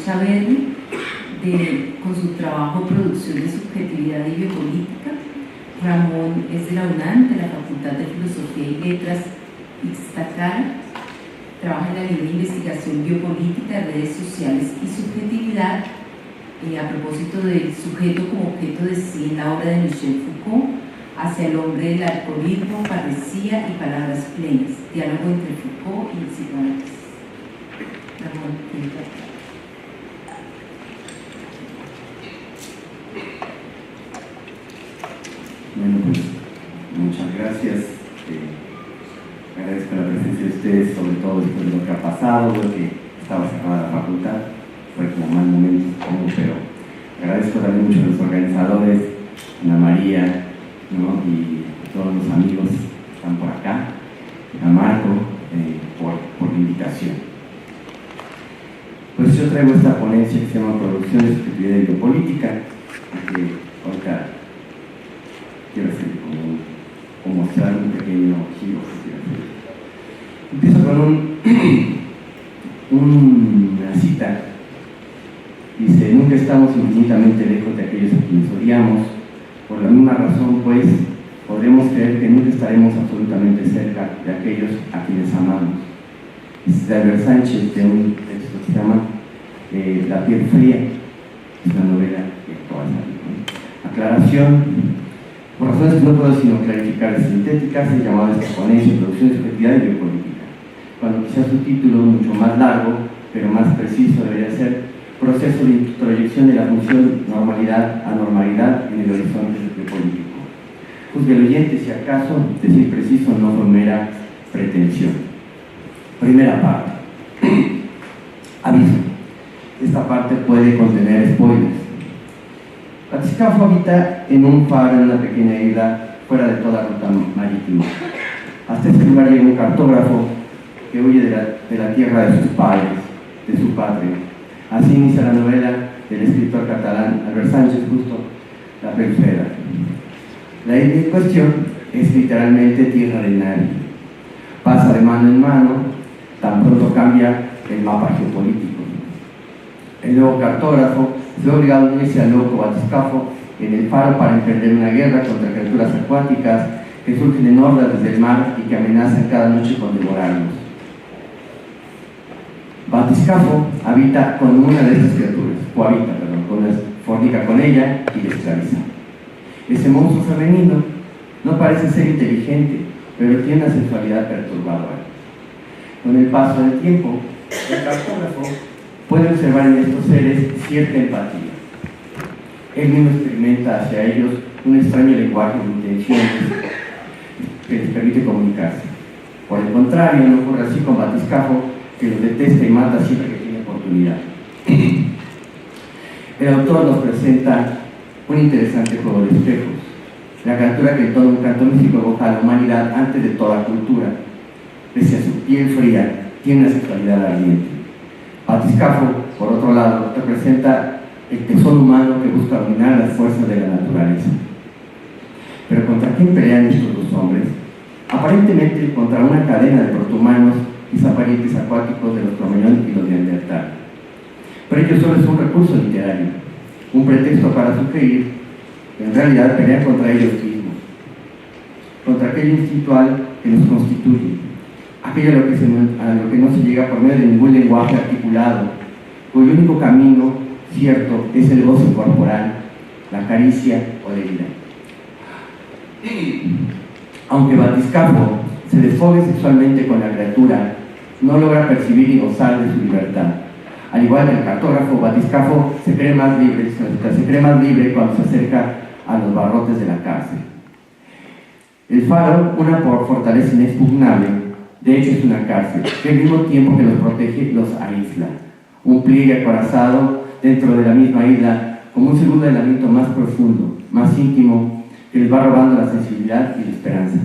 Chaverri, con su trabajo Producción de Subjetividad y Biopolítica. Ramón es de la UNAM, de la Facultad de Filosofía y Letras Ixtacara. Trabaja en la línea de investigación biopolítica, redes sociales y subjetividad, a propósito del sujeto como objeto de sí en la obra de Michel Foucault, Hacia el hombre del alcoholismo, parresía y palabras plenas, diálogo entre Foucault y el psicoanálisis. Bueno, pues muchas gracias. Agradezco la presencia de ustedes, sobre todo después de lo que ha pasado, de que estaba cerrada la facultad. Fue como mal momento, supongo, pero agradezco también mucho a los organizadores, Ana María, ¿no? Y a todos los amigos que están por acá, a Marco, por la invitación. Pues yo traigo esta ponencia que se llama Producción de Subjetividad y Biopolítica, que ahorita quiero hacer como mostrar un pequeño giro. Empiezo con una cita. Dice: nunca estamos infinitamente lejos de aquellos a quienes odiamos. Por la misma razón, pues, podremos creer que nunca estaremos absolutamente cerca de aquellos a quienes amamos. Es de Albert Sánchez, de un texto que se llama La piel fría. Es una novela que acaba de salir, ¿no? Aclaración. Por razones que no puedo sino clarificar y sintéticas, he llamado a esta ponencia Producción de Subjetividad y Biopolítica, cuando quizás su título, mucho más largo, pero más preciso, debería ser Proceso de introyección de la función normalidad-anormalidad en el horizonte biopolítico. Juzgue el oyente si acaso decir preciso no fue mera pretensión. Primera parte. Aviso. Esta parte puede contener spoilers. Batiscafo habita en un faro en una pequeña isla fuera de toda ruta marítima. Hasta este lugar llega un cartógrafo que huye de la tierra de sus padres, de su patria. Así inicia la novela del escritor catalán Albert Sánchez, justo La Perfera. La isla en cuestión es literalmente tierra de nadie. Pasa de mano en mano, tan pronto cambia el mapa geopolítico. El nuevo cartógrafo se ve obligado a unirse al loco Batiscafo en el faro para emprender una guerra contra criaturas acuáticas que surgen en hordas desde el mar y que amenazan cada noche con devorarnos. Batiscafo habita con una de estas criaturas, fornica con ella y la esclaviza. Ese monstruo femenino no parece ser inteligente, pero tiene una sensualidad perturbadora. Con el paso del tiempo, el cartógrafo puede observar en estos seres cierta empatía. Él mismo experimenta hacia ellos un extraño lenguaje de intenciones que les permite comunicarse. Por el contrario, no ocurre así con Batiscafo, que los detesta y mata siempre que tiene oportunidad. El autor nos presenta un interesante juego de espejos. La criatura que en todo un canto místico evoca a la humanidad antes de toda cultura. Pese a su piel fría, tiene una sexualidad ardiente. Batiscafo, por otro lado, representa el tesón humano que busca dominar las fuerzas de la naturaleza. Pero ¿contra quién pelean estos dos hombres? Aparentemente contra una cadena de protohumanos y parientes acuáticos de los Cromañón y los Neandertal. Pero ello solo es un recurso literario, un pretexto para sugerir que en realidad pelean contra ellos mismos, contra aquello instintual que nos constituye, aquello a lo que no se llega por medio de ningún lenguaje articulado, cuyo único camino cierto es el goce corporal, la caricia o la vida. Aunque Batiscafo se desfogue sexualmente con la criatura, no logra percibir y gozar de su libertad. Al igual que el cartógrafo, Batiscafo se cree más libre cuando se acerca a los barrotes de la cárcel. El faro, una fortaleza inexpugnable, de hecho es una cárcel, que al mismo tiempo que los protege, los aísla. Un pliegue acorazado dentro de la misma isla, como un segundo aislamiento más profundo, más íntimo, que les va robando la sensibilidad y la esperanza.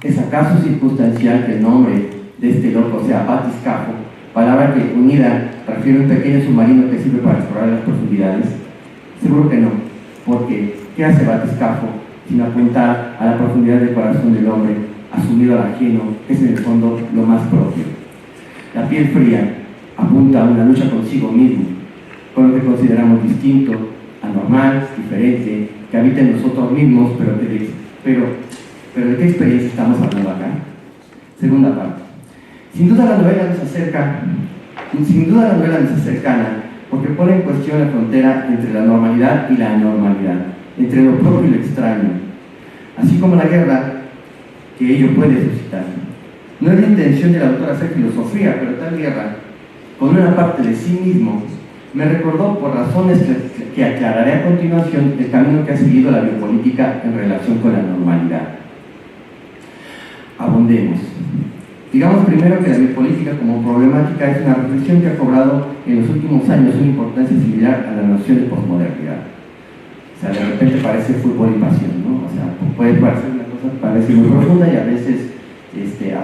¿Es acaso circunstancial que el nombre de este loco sea Batiscafo, palabra que unida refiere a un pequeño submarino que sirve para explorar las profundidades? Seguro que no, porque ¿qué hace Batiscafo sin apuntar a la profundidad del corazón del hombre, asumido al ajeno, que es en el fondo lo más propio? La piel fría apunta a una lucha consigo mismo, con lo que consideramos distinto, anormal, diferente, que habita en nosotros mismos, pero ¿de qué experiencia estamos hablando acá? Segunda parte. Sin duda la novela nos es cercana porque pone en cuestión la frontera entre la normalidad y la anormalidad, entre lo propio y lo extraño, así como la guerra que ello puede suscitar. No es la intención de la autora hacer filosofía, pero tal guerra, con una parte de sí mismo, me recordó, por razones que aclararé a continuación, el camino que ha seguido la biopolítica en relación con la normalidad. Abundemos. Digamos primero que la biopolítica como problemática es una reflexión que ha cobrado en los últimos años una importancia similar a la noción de posmodernidad. O sea, de repente parece fútbol y pasión, ¿no? O sea, puede parecer una cosa que parece muy profunda y a veces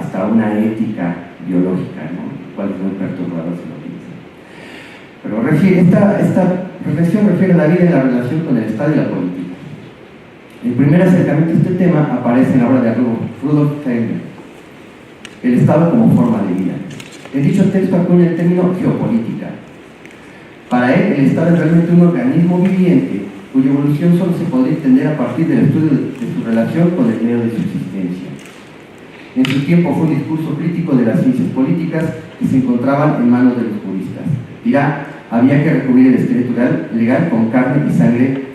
hasta una ética biológica, ¿no? Cual es muy perturbador si lo piensan. Pero esta reflexión refiere a la vida en la relación con el Estado y la política. El primer acercamiento a este tema aparece en la obra de Rudolf Steiner, El Estado como forma de vida. En dicho texto acuña el término geopolítica. Para él, el Estado es realmente un organismo viviente cuya evolución solo se podría entender a partir del estudio de su relación con el medio de subsistencia. En su tiempo fue un discurso crítico de las ciencias políticas que se encontraban en manos de los juristas. Dirá, había que recubrir el esqueleto legal con carne y sangre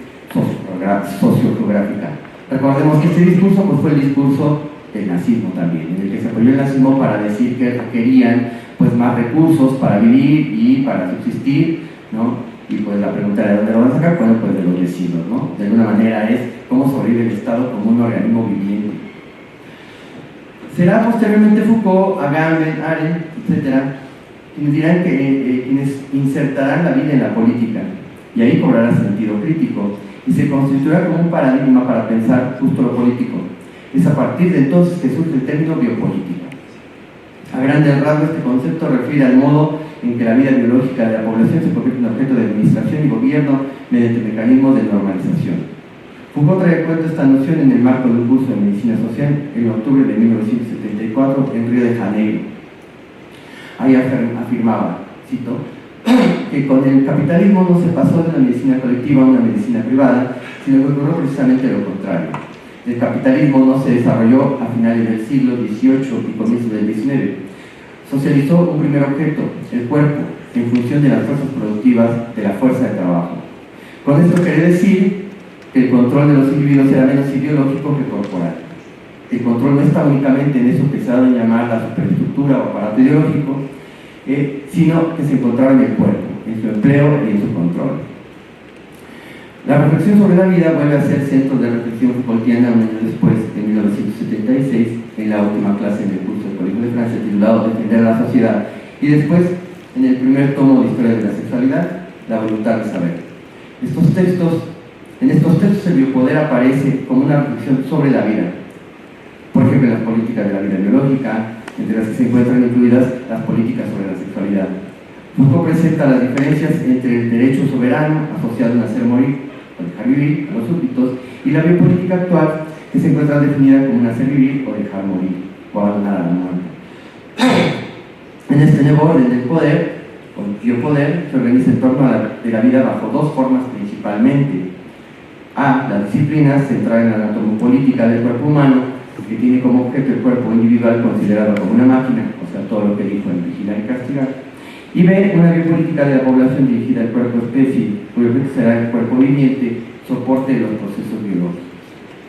sociogeográfica. Recordemos que este discurso pues, fue el discurso del nazismo también, en el que se apoyó el nazismo para decir que requerían pues, más recursos para vivir y para subsistir, ¿no? Y pues la pregunta era, ¿de dónde lo van a sacar? Bueno, pues de los vecinos, ¿no? De alguna manera es cómo sobrevive el Estado como un organismo viviente. Será posteriormente Foucault, Agamben, Arendt, etc., quienes dirán que quienes insertarán la vida en la política, y ahí cobrará sentido crítico, y se constituirá como un paradigma para pensar justo lo político. Es a partir de entonces que surge el término biopolítica. A grandes rasgos, este concepto refiere al modo en que la vida biológica de la población se convierte en objeto de administración y gobierno mediante mecanismos de normalización. Foucault trae en cuenta esta noción en el marco de un curso de medicina social en octubre de 1974 en Río de Janeiro. Ahí afirmaba, cito, que con el capitalismo no se pasó de una medicina colectiva a una medicina privada, sino que ocurrió precisamente lo contrario. El capitalismo no se desarrolló a finales del siglo XVIII y comienzos del XIX. Socializó un primer objeto, el cuerpo, en función de las fuerzas productivas de la fuerza de trabajo. Con esto quiere decir que el control de los individuos era menos ideológico que corporal. El control no está únicamente en eso que se ha dado a llamar la superestructura o aparato ideológico, sino que se encontraba en el cuerpo, en su empleo y en su control. La reflexión sobre la vida vuelve a ser centro de reflexión Foucaultiana un año después, en 1976, en la última clase en el curso del Colegio de Francia titulado Defender a la sociedad, y después en el primer tomo de Historia de la sexualidad, La voluntad de saber. En estos textos el biopoder aparece como una reflexión sobre la vida. Por ejemplo, en las políticas de la vida biológica, entre las que se encuentran incluidas las políticas sobre la sexualidad. Foucault presenta las diferencias entre el derecho soberano asociado a nacer morir o dejar vivir a los súbditos y la biopolítica actual que se encuentra definida como nacer vivir o dejar morir o abandonar a la muerte. En este nuevo orden del poder, o biopoder, se organiza en torno de la vida bajo dos formas principalmente. A. La disciplina centrada en la anatomopolítica del cuerpo humano, que tiene como objeto el cuerpo individual considerado como una máquina, o sea, todo lo que dijo en Vigilar y Castigar. Y B. Una biopolítica de la población dirigida al cuerpo especie, cuyo objeto será el cuerpo viviente, soporte de los procesos biológicos,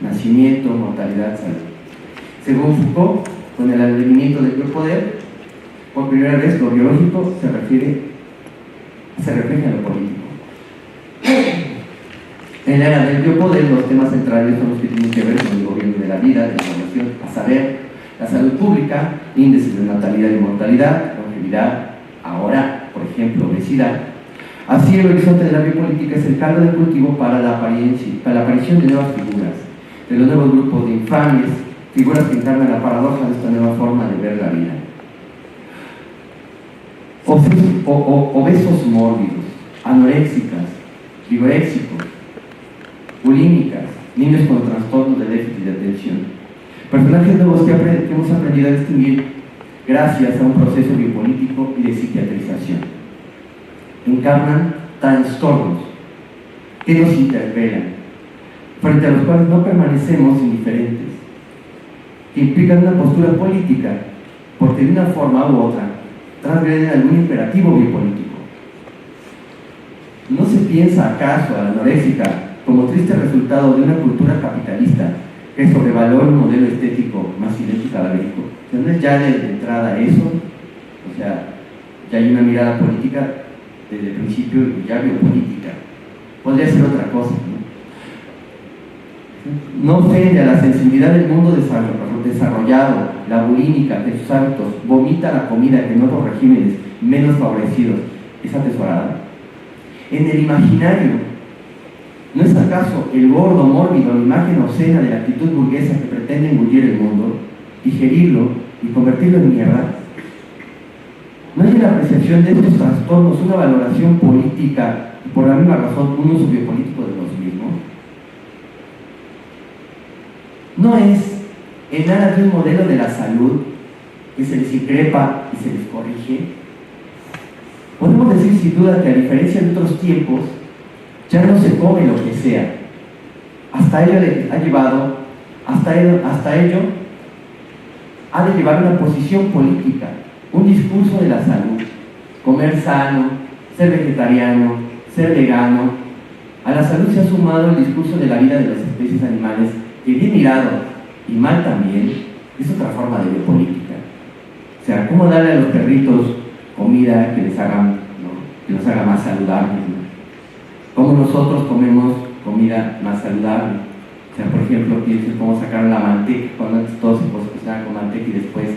nacimiento, mortalidad, salud. Según Foucault, con el advenimiento del biopoder, por primera vez lo biológico se refleja en lo político. En la era del biopoder, los temas centrales son los que tienen que ver con el gobierno de la vida, de la población, a saber, la salud pública, índices de natalidad y mortalidad, longevidad, ahora, por ejemplo, obesidad. Así, el horizonte de la biopolítica es el caldo de cultivo para la aparición de nuevas figuras, de los nuevos grupos de infames, figuras que encarnan la paradoja de esta nueva forma de ver la vida. Obesos mórbidos, anoréxicas, vigoréxicos, bulímicas, niños con trastornos de déficit de atención. Personajes nuevos que hemos aprendido a distinguir gracias a un proceso biopolítico y de psiquiatrización. Encarnan trastornos que nos interpelan, frente a los cuales no permanecemos indiferentes, que implican una postura política, porque de una forma u otra transgreden algún imperativo biopolítico. ¿No se piensa acaso a la anoréxica como triste resultado de una cultura capitalista que sobrevalora un modelo estético masculino y cadavérico? ¿No es ya de entrada eso? O sea, ya hay una mirada política desde el principio, ya biopolítica. Podría ser otra cosa, ¿no? No ofende a la sensibilidad del mundo desarrollado, la bulímica de sus hábitos, vomita la comida en otros regímenes menos favorecidos. ¿Es atesorada? En el imaginario, ¿no es acaso el gordo mórbido la imagen obscena de la actitud burguesa que pretende engullir el mundo, digerirlo y convertirlo en mierda? ¿No hay en la apreciación de estos trastornos una valoración política y por la misma razón un uso biopolítico de los mismos? ¿No es en aras de un modelo de la salud que se les increpa y se les corrige? Podemos decir sin duda que a diferencia de otros tiempos, ya no se come lo que sea. Hasta ello ha de llevar una posición política, un discurso de la salud, comer sano, ser vegetariano, ser vegano. A la salud se ha sumado el discurso de la vida de las especies animales, que bien mirado y mal también, es otra forma de biopolítica. O sea, ¿cómo darle a los perritos comida que les haga, ¿no?, que los haga más saludables, ¿no? ¿Cómo nosotros comemos comida más saludable? O sea, por ejemplo, piensen cómo sacaron la manteca, cuando antes todos se cocinaban con manteca y después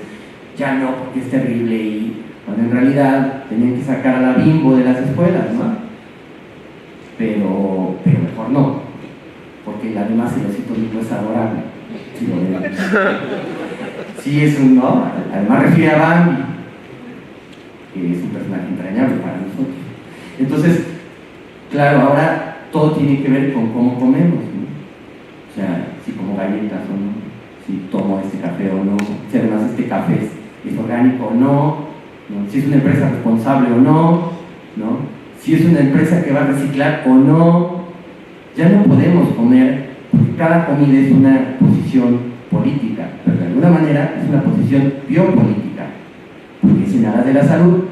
ya no, porque es terrible, y cuando en realidad tenían que sacar a la Bimbo de las escuelas, ¿no? Pero mejor no, porque además el osito Bimbo es adorable. Sí, es un, ¿no? Además refiere a Bambi, que es un personaje entrañable para nosotros. Entonces, claro, ahora todo tiene que ver con cómo comemos, ¿no? O sea, si como galletas o no, si tomo este café o no, si además este café es orgánico o no, si es una empresa responsable o no, si es una empresa que va a reciclar o no. Ya no podemos comer, porque cada comida es una posición política, pero de alguna manera es una posición biopolítica, porque es en aras de la salud,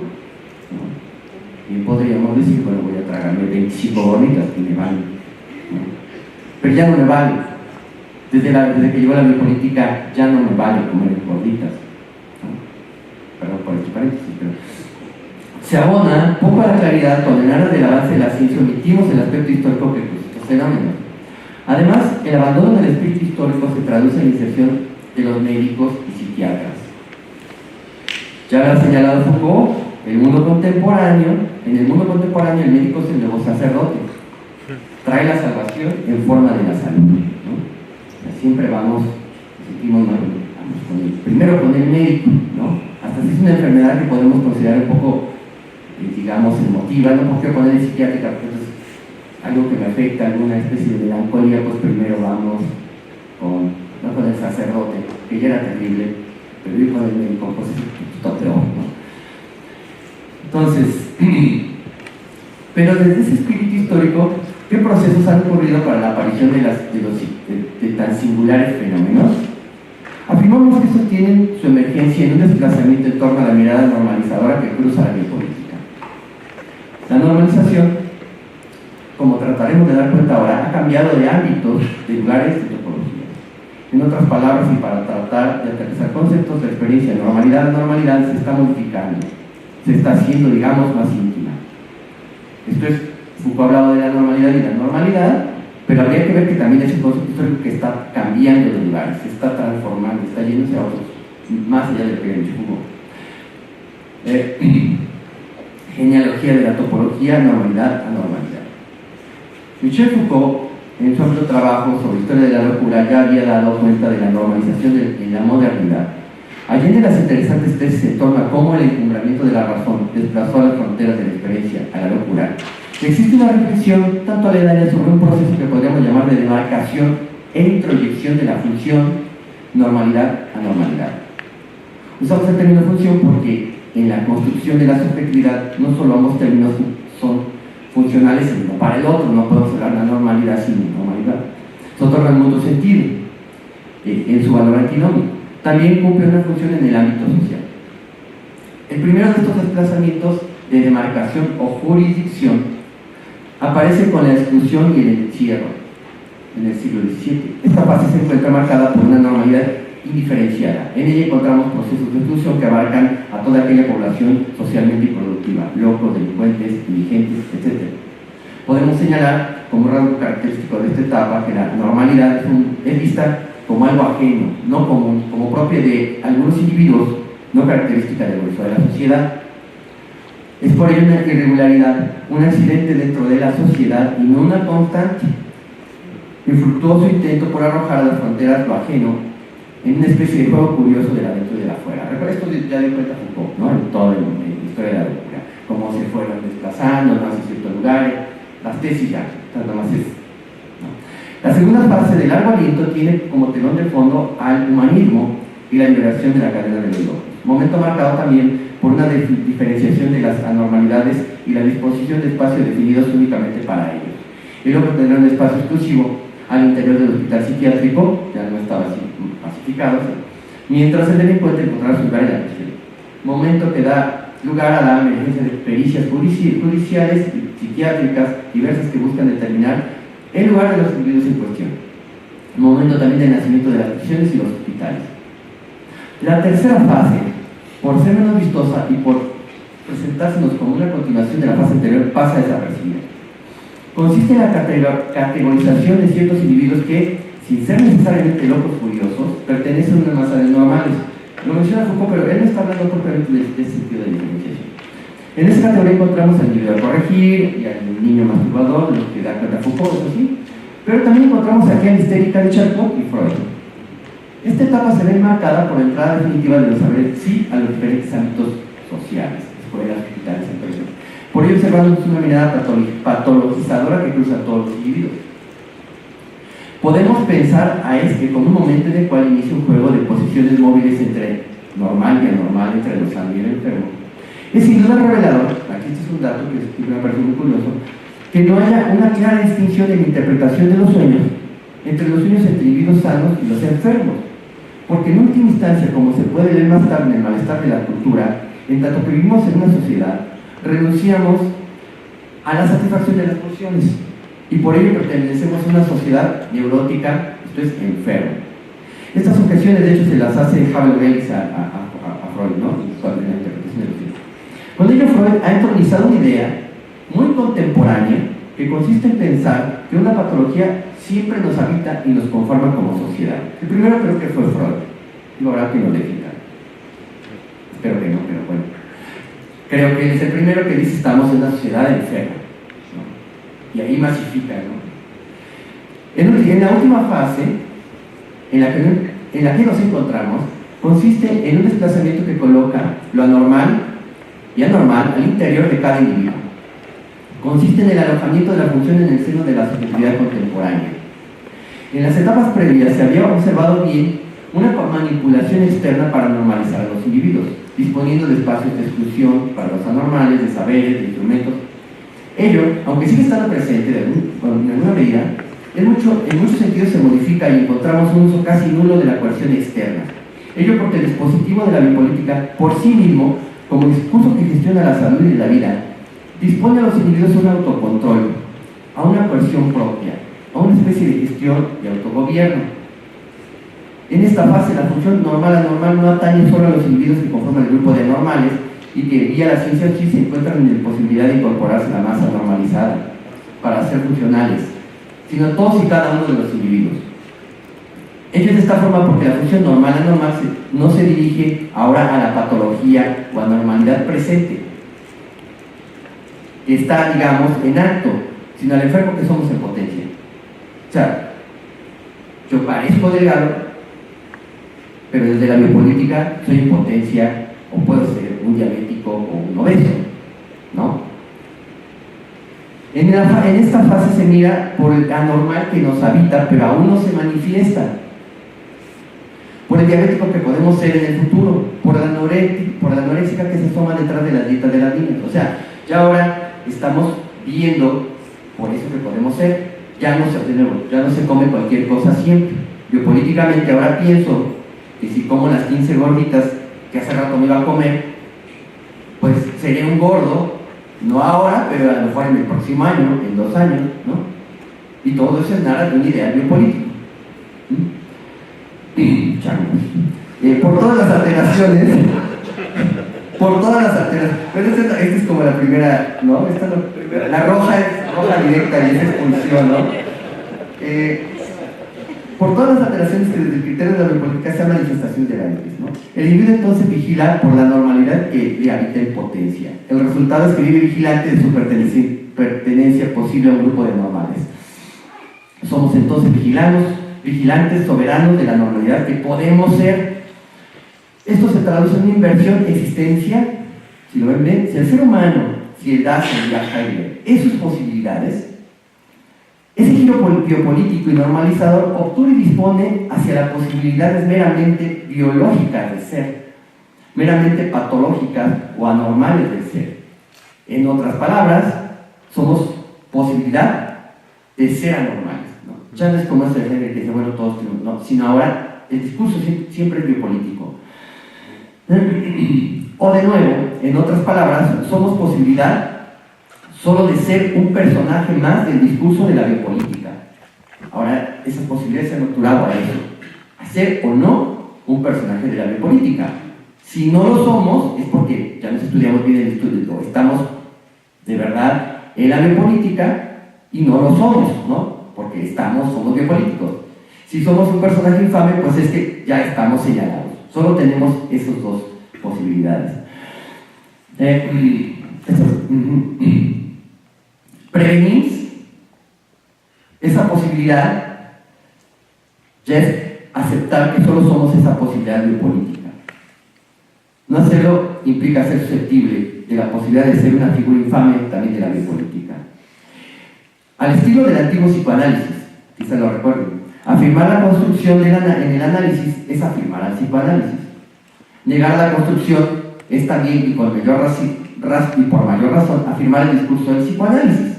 ¿no? Y podríamos decir, bueno, voy a tragarme 25 gorditas que me valen, ¿no? Pero ya no me vale. Desde que llegó la biopolítica ya no me vale comer gorditas, ¿no? Perdón por este paréntesis, pero se abona poco a la claridad cuando en aras del avance de la ciencia omitimos el aspecto histórico que estos fenómenos. Además, el abandono del espíritu histórico se traduce en la inserción de los médicos y psiquiatras. Ya lo ha señalado Foucault, en el mundo contemporáneo el médico es el nuevo sacerdote. Trae la salvación en forma de la salud, ¿no? O sea, siempre vamos primero con el médico, ¿no? Hasta si es una enfermedad que podemos considerar un poco, digamos, emotiva, no porque poner psiquiátrica, porque es algo que me afecta, alguna especie de melancolía, pues primero vamos con el sacerdote, que ya era terrible, pero ir con el médico, pues es todo peor, ¿no? Entonces, pero desde ese espíritu histórico, ¿qué procesos han ocurrido para la aparición de tan singulares fenómenos? Afirmamos que estos tienen su emergencia en un desplazamiento en torno a la mirada normalizadora que cruza la biopolítica. La normalización, como trataremos de dar cuenta ahora, ha cambiado de ámbitos, de lugares, de topologías. En otras palabras, y para tratar de aterrizar conceptos de experiencia de normalidad se está modificando, se está haciendo, digamos, más íntima. Esto es, Foucault ha hablado de la normalidad, pero habría que ver que también es un concepto histórico que está cambiando de lugares, se está transformando, está yéndose a otros, más allá de lo que ha dicho Foucault. Genealogía de la topología, normalidad a normalidad. Michel Foucault, en su amplio trabajo sobre historia de la locura, ya había dado cuenta de la normalización de la modernidad. Allende las interesantes tesis en torno a cómo el encumbramiento de la razón desplazó a las fronteras de la experiencia, a la locura. Existe una reflexión tanto aledaña sobre un proceso que podríamos llamar de demarcación e introyección de la función normalidad a normalidad. Usamos el término función porque en la construcción de la subjetividad no solo ambos términos son funcionales el uno para el otro, no podemos hablar de la normalidad sin normalidad. Se otorgan mucho sentido en su valor antinómico. También cumple una función en el ámbito social. El primero de estos desplazamientos de demarcación o jurisdicción aparece con la exclusión y el encierro en el siglo XVII. Esta fase se encuentra marcada por una normalidad indiferenciada. En ella encontramos procesos de exclusión que abarcan a toda aquella población socialmente improductiva, locos, delincuentes, indigentes, etc. Podemos señalar como rasgo característico de esta etapa que la normalidad es vista como algo ajeno, no común, como propia de algunos individuos, no característica del grueso de la sociedad. Es por ello una irregularidad, un accidente dentro de la sociedad y no una constante. El fructuoso intento por arrojar a las fronteras lo ajeno en una especie de juego curioso del adentro y del afuera. Recuerda esto ya de cuenta Foucault, ¿no? En toda la historia de la locura, cómo se fueron desplazando, ¿no? Hacia ciertos lugares, las tesis ya, nada más es. ¿No? La segunda fase del largo aliento tiene como telón de fondo al humanismo y la liberación de la cadena de los locos, momento marcado también por una diferenciación de las anormalidades y la disposición de espacios definidos únicamente para ellos. El loco tendrá un espacio exclusivo al interior del hospital psiquiátrico, ya no estaba así pacificado, mientras el delincuente encontrará su lugar en la prisión, momento que da lugar a la emergencia de pericias judiciales y psiquiátricas diversas que buscan determinar el lugar de los individuos en cuestión, momento también del nacimiento de las prisiones y los hospitales. La tercera fase, por ser menos vistosa y por presentársenos como una continuación de la fase anterior, pasa desapercibida. Consiste en la categorización de ciertos individuos que, sin ser necesariamente locos furiosos, pertenecen a una masa de normales. Lo menciona Foucault, pero él no está hablando propiamente de este sentido de diferenciación. En esta categoría encontramos al individuo a corregir y al niño masturbador, de los que da cuenta Foucault, eso sí, pero también encontramos aquí a la histérica de Charcot y Freud. Esta etapa se ve marcada por la entrada definitiva de los saberes sí a los diferentes ámbitos sociales, escuelas, hospitales, empresas. Por ello observamos una mirada patologizadora que cruza a todos los individuos. Podemos pensar a este como un momento en el cual inicia un juego de posiciones móviles entre normal y anormal, entre lo sano y el enfermo. Es sin duda revelador, aquí este es un dato que me parece muy curioso, que no haya una clara distinción en la interpretación de los sueños entre los sueños entre individuos sanos y los enfermos. Porque en última instancia, como se puede ver más tarde en el malestar de la cultura, en tanto que vivimos en una sociedad, renunciamos a la satisfacción de las pulsiones y por ello pertenecemos a una sociedad neurótica, esto es, enferma. Estas objeciones de hecho se las hace Havel Wells a Freud, ¿no? En la interpretación de los sueños. Con ello Freud ha entronizado una idea muy contemporánea que consiste en pensar que una patología siempre nos habita y nos conforma como sociedad. El primero creo que fue Freud, y habrá que nos defina. Espero que no, pero bueno. Creo que es el primero que dice estamos en una sociedad enferma, ¿no? Y ahí masifica, ¿no? En la última fase, en la que nos encontramos, consiste en un desplazamiento que coloca lo anormal y anormal al interior de cada individuo. Consiste en el alojamiento de la función en el seno de la subjetividad contemporánea. En las etapas previas se había observado bien una manipulación externa para normalizar a los individuos, disponiendo de espacios de exclusión para los anormales, de saberes, de instrumentos. Ello, aunque sigue estando presente en alguna medida, en muchos sentidos se modifica y encontramos un uso casi nulo de la coerción externa. Ello porque el dispositivo de la biopolítica, por sí mismo, como discurso que gestiona la salud y la vida, dispone a los individuos un autocontrol, a una coerción propia, a una especie de gestión y autogobierno. En esta fase, la función normal-anormal no atañe solo a los individuos que conforman el grupo de anormales y que vía la ciencia sí se encuentran en la posibilidad de incorporarse a la masa normalizada para ser funcionales, sino a todos y cada uno de los individuos. Ello es de esta forma porque la función normal-anormal no se dirige ahora a la patología o anormalidad presente, que está, digamos, en acto, sino al enfermo que somos en potencia. O sea, yo parezco delgado, pero desde la biopolítica soy en potencia, o puedo ser un diabético o un obeso, ¿no? En esta fase se mira por el anormal que nos habita, pero aún no se manifiesta. Por el diabético que podemos ser en el futuro, por el la anoréxica que se toma detrás de las dietas de las niñas. O sea, ya ahora estamos viendo, por eso que podemos ser, ya no se come cualquier cosa siempre. Yo políticamente ahora pienso que si como las 15 gorditas que hace rato me iba a comer, pues seré un gordo, no ahora, pero a lo mejor en el próximo año, en 2 años, ¿no? Y todo eso es nada de un ideal biopolítico. Por todas las alteraciones, pero esta es como la primera, ¿no? La roja es roja directa y es expulsión, ¿no? Por todas las alteraciones que desde el criterio de la biopolítica sean manifestaciones de la IPES, ¿no? El individuo entonces vigila por la normalidad que le habita en potencia. El resultado es que vive vigilante de su pertenencia posible a un grupo de normales. Somos entonces vigilantes soberanos de la normalidad que podemos ser. Esto se traduce en una inversión existencia, si lo ven bien, si el ser humano, si el Dasein y el Heidegger, en sus posibilidades, ese giro biopolítico y normalizador obtura y dispone hacia las posibilidades meramente biológicas de ser, meramente patológicas o anormales del ser. En otras palabras, somos posibilidad de ser anormales, ¿no? Ya no es como ese Heidegger que dice, bueno, todos tenemos, no, sino ahora el discurso siempre es biopolítico. O de nuevo, en otras palabras, somos posibilidad solo de ser un personaje más del discurso de la biopolítica. Ahora, esas posibilidades se han doctorado a eso, a ser o no un personaje de la biopolítica. Si no lo somos, es porque ya nos estudiamos bien el estudio, estamos de verdad en la biopolítica y no lo somos, ¿no? Porque somos biopolíticos. Si somos un personaje infame, pues es que ya estamos señalados. Solo tenemos esas dos posibilidades. Prevenir esa posibilidad ya es aceptar que solo somos esa posibilidad biopolítica. No hacerlo implica ser susceptible de la posibilidad de ser una figura infame también de la biopolítica. Al estilo del antiguo psicoanálisis, quizá lo recuerden, afirmar la construcción en el análisis es afirmar al psicoanálisis. Negar la construcción es también, y por mayor razón, afirmar el discurso del psicoanálisis.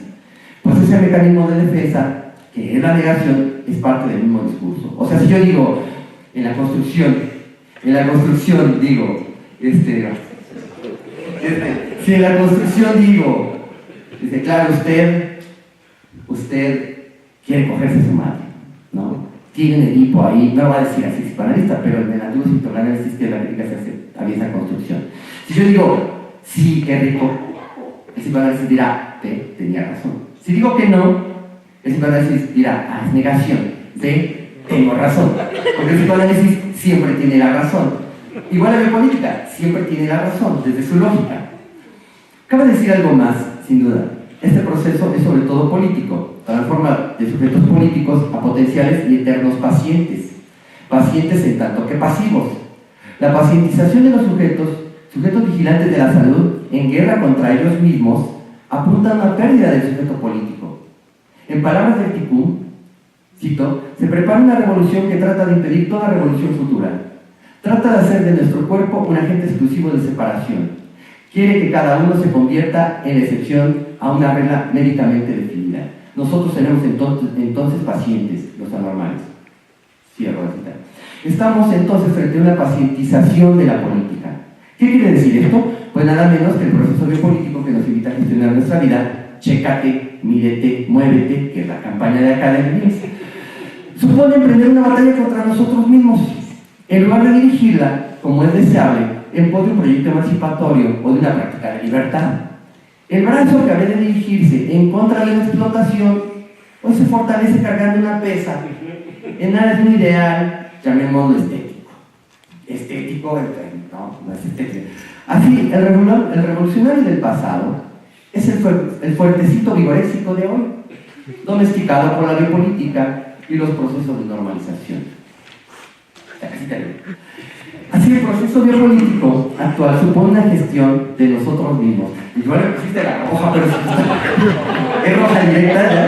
Pues ese mecanismo de defensa, que es la negación, es parte del mismo discurso. O sea, si yo digo, en la construcción digo, si en la construcción digo, claro, usted quiere cogerse a su madre, ¿no? Tiene un Edipo ahí, no lo va a decir así psicoanalista, pero en el antiguo psicoanálisis que la crítica se hace también esa construcción. Si yo digo, sí, qué rico, el psicoanálisis dirá, tenía razón. Si digo que no, el psicoanálisis dirá, es negación, tengo razón. Porque el psicoanálisis siempre tiene la razón. Igual la biopolítica siempre tiene la razón, desde su lógica. Cabe decir algo más, sin duda. Este proceso es sobre todo político, transforma de sujetos políticos a potenciales y eternos pacientes en tanto que pasivos. La pacientización de los sujetos vigilantes de la salud, en guerra contra ellos mismos, apunta a una pérdida del sujeto político. En palabras de Tikkun, cito, se prepara una revolución que trata de impedir toda revolución futura. Trata de hacer de nuestro cuerpo un agente exclusivo de separación. Quiere que cada uno se convierta en excepción a una regla médicamente definida. Nosotros tenemos entonces pacientes, los anormales. Cierro la cita. Estamos entonces frente a una pacientización de la política. ¿Qué quiere decir esto? Pues nada menos que el proceso biopolítico que nos invita a gestionar nuestra vida, chécate, mídete, muévete, que es la campaña de acá del MIS, supone emprender una batalla contra nosotros mismos, en lugar de dirigirla, como es deseable, en pos de un proyecto emancipatorio o de una práctica de libertad. El brazo que habría de dirigirse en contra de la explotación, pues se fortalece cargando una pesa en aras de un ideal, llamémoslo estético. Estético, no es estético. Así, el revolucionario del pasado es el fuertecito vigorésico de hoy, domesticado por la biopolítica y los procesos de normalización. Así, el proceso biopolítico actual supone una gestión de nosotros mismos. Igual le pusiste la roja, pero ¿es roja directa ya?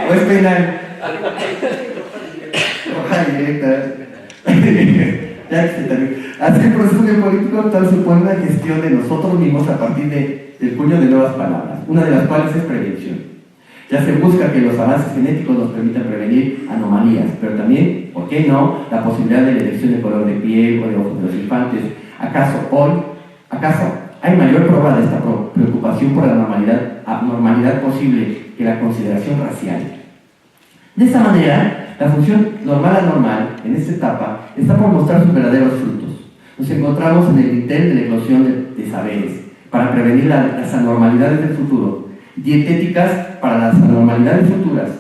¿O es penal? Roja directa. Ya que se termine. Así el proceso biopolítico actual supone una gestión de nosotros mismos a partir del puño de nuevas palabras, una de las cuales es prevención. Ya se busca que los avances genéticos nos permitan prevenir anomalías, pero también, ¿por qué no?, la posibilidad de la elección de color de piel o de ojos de los infantes. ¿Acaso hay mayor prueba de esta preocupación por la abnormalidad posible que la consideración racial? De esta manera, la función normal-anormal en esta etapa está por mostrar sus verdaderos frutos. Nos encontramos en el intento de la eclosión de saberes para prevenir las anormalidades del futuro, dietéticas para las anormalidades futuras,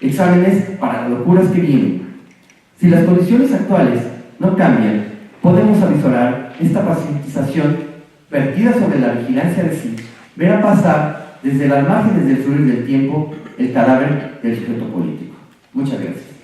exámenes para las locuras que vienen. Si las condiciones actuales no cambian, podemos avisorar esta pacientización vertida sobre la vigilancia de sí, verá pasar desde las márgenes del fluir del tiempo el cadáver del sujeto político. Muchas gracias.